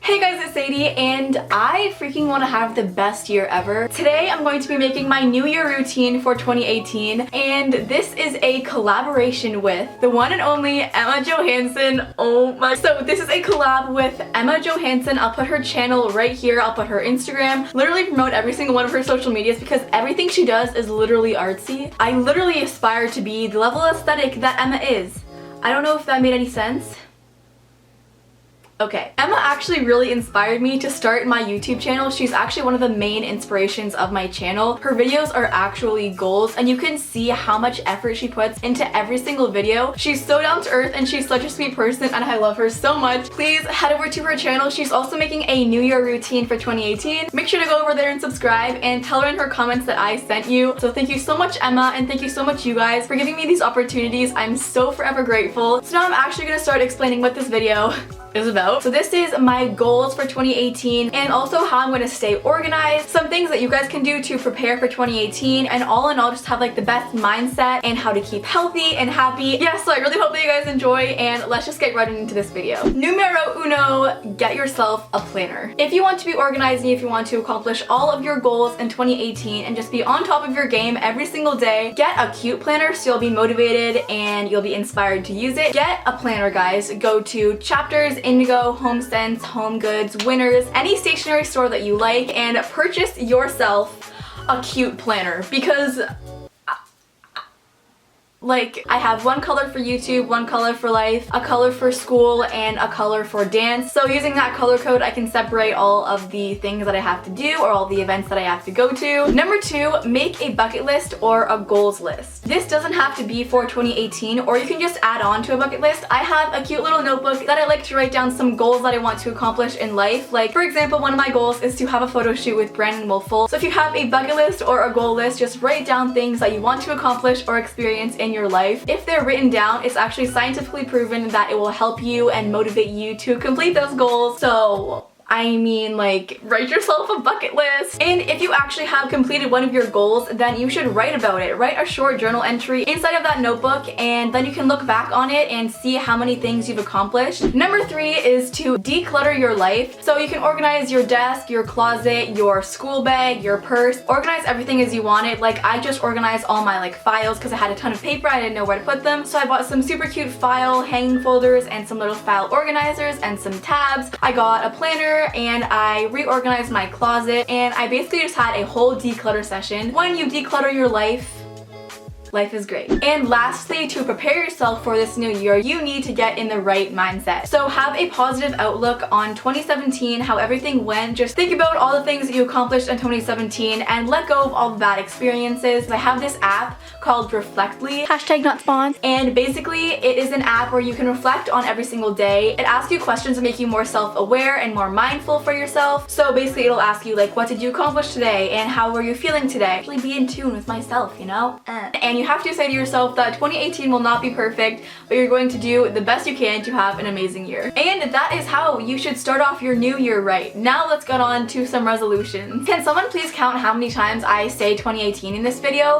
Hey guys, it's Sadie, and I freaking want to have the best year ever. Today I'm going to be making my New Year routine for 2018, and this is a collaboration with the one and only Emma Johansson. Oh my. So this is a collab with Emma Johansson. I'll put her channel right here. I'll put her Instagram. Literally promote every single one of her social medias because everything she does is literally artsy. I literally aspire to be the level of aesthetic that Emma is. I don't know if that made any sense. Okay, Emma actually really inspired me to start my YouTube channel. She's actually one of the main inspirations of my channel. Her videos are actually goals, and you can see how much effort she puts into every single video. She's so down to earth and she's such a sweet person, and I love her so much. Please head over to her channel. She's also making a New Year routine for 2018. Make sure to go over there and subscribe and tell her in her comments that I sent you. So thank you so much, Emma, and thank you so much you guys for giving me these opportunities. I'm so forever grateful. So now I'm actually gonna start explaining what this video is about. So this is my goals for 2018 and also how I'm going to stay organized, some things that you guys can do to prepare for 2018, and all in all just have like the best mindset and how to keep healthy and happy. Yeah, so I really hope that you guys enjoy, and let's just get right into this video. Numero uno, get yourself a planner. If you want to be organized and if you want to accomplish all of your goals in 2018 and just be on top of your game every single day, get a cute planner so you'll be motivated and you'll be inspired to use it. Get a planner, guys. Go to Chapters, Indigo, HomeSense, Home Goods, Winners, any stationery store that you like, and purchase yourself a cute planner because like, I have one color for YouTube, one color for life, a color for school, and a color for dance. So using that color code, I can separate all of the things that I have to do or all the events that I have to go to. Number two, make a bucket list or a goals list. This doesn't have to be for 2018, or you can just add on to a bucket list. I have a cute little notebook that I like to write down some goals that I want to accomplish in life. Like, for example, one of my goals is to have a photo shoot with Brandon Wolfel. So if you have a bucket list or a goal list, just write down things that you want to accomplish or experience in your life. If they're written down, it's actually scientifically proven that it will help you and motivate you to complete those goals. So I mean, like, write yourself a bucket list. And if you actually have completed one of your goals, then you should write about it. Write a short journal entry inside of that notebook, and then you can look back on it and see how many things you've accomplished. Number three is to declutter your life. So you can organize your desk, your closet, your school bag, your purse. Organize everything as you want it. Like, I just organized all my like files because I had a ton of paper. I didn't know where to put them. So I bought some super cute file hanging folders and some little file organizers and some tabs. I got a planner and I reorganized my closet, and I basically just had a whole declutter session. When you declutter your life is great. And lastly, to prepare yourself for this new year, you need to get in the right mindset. So have a positive outlook on 2017, how everything went. Just think about all the things that you accomplished in 2017 and let go of all the bad experiences. I have this app called Reflectly, hashtag not spawned, and basically it is an app where you can reflect on every single day. It asks you questions to make you more self-aware and more mindful for yourself. So basically it'll ask you like, what did you accomplish today and how were you feeling today? Actually be in tune with myself, you know? And you have to say to yourself that 2018 will not be perfect, but you're going to do the best you can to have an amazing year. And that is how you should start off your new year right. Now let's get on to some resolutions. Can someone please count how many times I say 2018 in this video?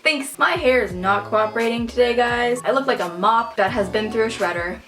Thanks. My hair is not cooperating today, guys. I look like a mop that has been through a shredder.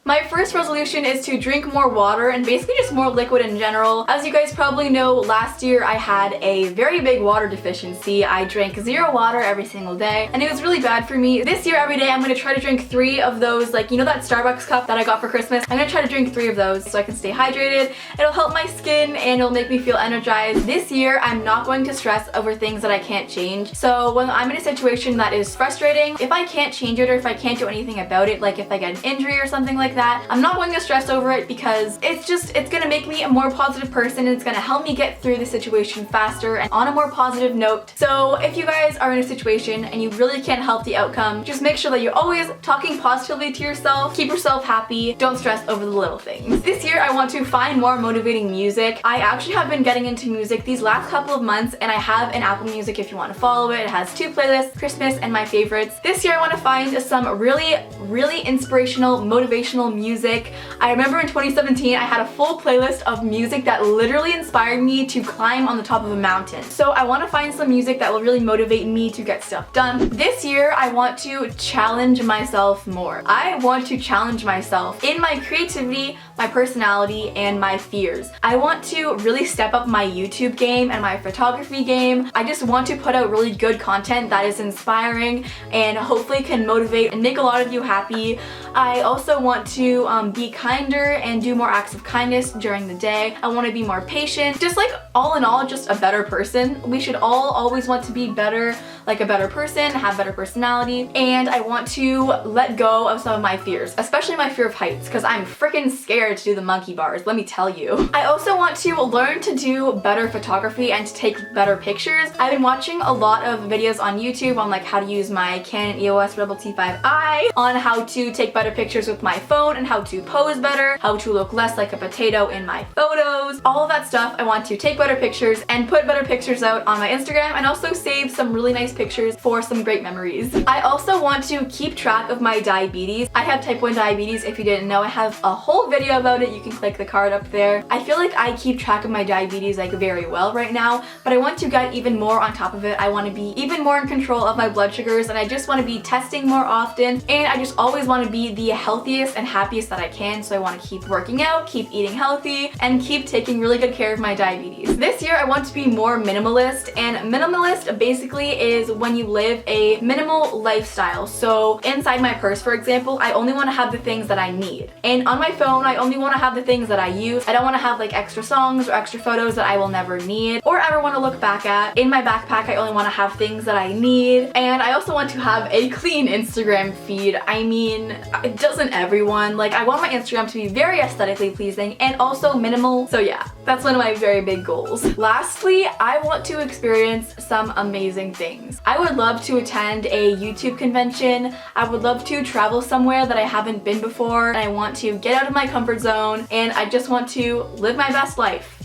My first resolution is to drink more water and basically just more liquid in general. As you guys probably know, last year I had a very big water deficiency. I drank 0 water every single day and it was really bad for me. This year every day I'm going to try to drink 3 of those, like, you know that Starbucks cup that I got for Christmas? I'm going to try to drink 3 of those so I can stay hydrated. It'll help my skin and it'll make me feel energized. This year I'm not going to stress over things that I can't change. So when I'm in a situation that is frustrating, if I can't change it or if I can't do anything about it, like if I get an injury or something like like that, I'm not going to stress over it because it's gonna make me a more positive person and it's gonna help me get through the situation faster and on a more positive note. So if you guys are in a situation and you really can't help the outcome, just make sure that you're always talking positively to yourself, keep yourself happy, don't stress over the little things. This year I want to find more motivating music. I actually have been getting into music these last couple of months and I have an Apple Music if you want to follow it. It has 2 playlists, Christmas and my favorites. This year I want to find some really inspirational, motivational music. I remember in 2017 I had a full playlist of music that literally inspired me to climb on the top of a mountain. So I want to find some music that will really motivate me to get stuff done. This year I want to challenge myself more. I want to challenge myself in my creativity, my personality, and my fears. I want to really step up my YouTube game and my photography game. I just want to put out really good content that is inspiring and hopefully can motivate and make a lot of you happy. I also want to be kinder and do more acts of kindness during the day. I want to be more patient. Just like all in all, just a better person. We should all always want to be better, like a better person, have better personality. And I want to let go of some of my fears, especially my fear of heights, because I'm freaking scared to do the monkey bars, let me tell you. I also want to learn to do better photography and to take better pictures. I've been watching a lot of videos on YouTube on like how to use my Canon EOS Rebel T5i, on how to take better pictures with my phone and how to pose better, how to look less like a potato in my photos, all of that stuff. I want to take better pictures and put better pictures out on my Instagram and also save some really nice pictures for some great memories. I also want to keep track of my diabetes. I have type 1 diabetes if you didn't know. I have a whole video about it. You can click the card up there. I feel like I keep track of my diabetes like very well right now, but I want to get even more on top of it. I want to be even more in control of my blood sugars and I just want to be testing more often and I just always want to be the healthiest and happiest that I can. So I want to keep working out, keep eating healthy, and keep taking really good care of my diabetes. This year I want to be more minimalist, and minimalist basically is when you live a minimal lifestyle. So inside my purse, for example, I only want to have the things that I need. And on my phone, I only want to have the things that I use. I don't want to have like extra songs or extra photos that I will never need or ever want to look back at. In my backpack, I only want to have things that I need. And I also want to have a clean Instagram feed. I mean, doesn't everyone? Like, I want my Instagram to be very aesthetically pleasing and also minimal. So yeah, that's one of my very big goals. Lastly, I want to experience some amazing things. I would love to attend a YouTube convention. I would love to travel somewhere that I haven't been before. And I want to get out of my comfort zone and I just want to live my best life.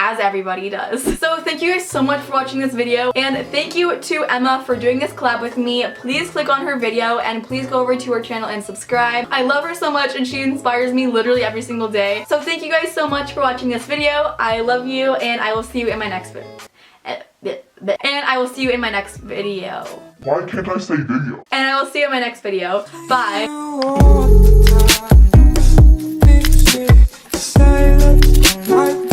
As everybody does. So thank you guys so much for watching this video and thank you to Emma for doing this collab with me. Please click on her video and please go over to her channel and subscribe. I love her so much and she inspires me literally every single day. So thank you guys so much for watching this video. I love you and I will see you in my next video. Why can't I say video? And I will see you in my next video. Bye. Say that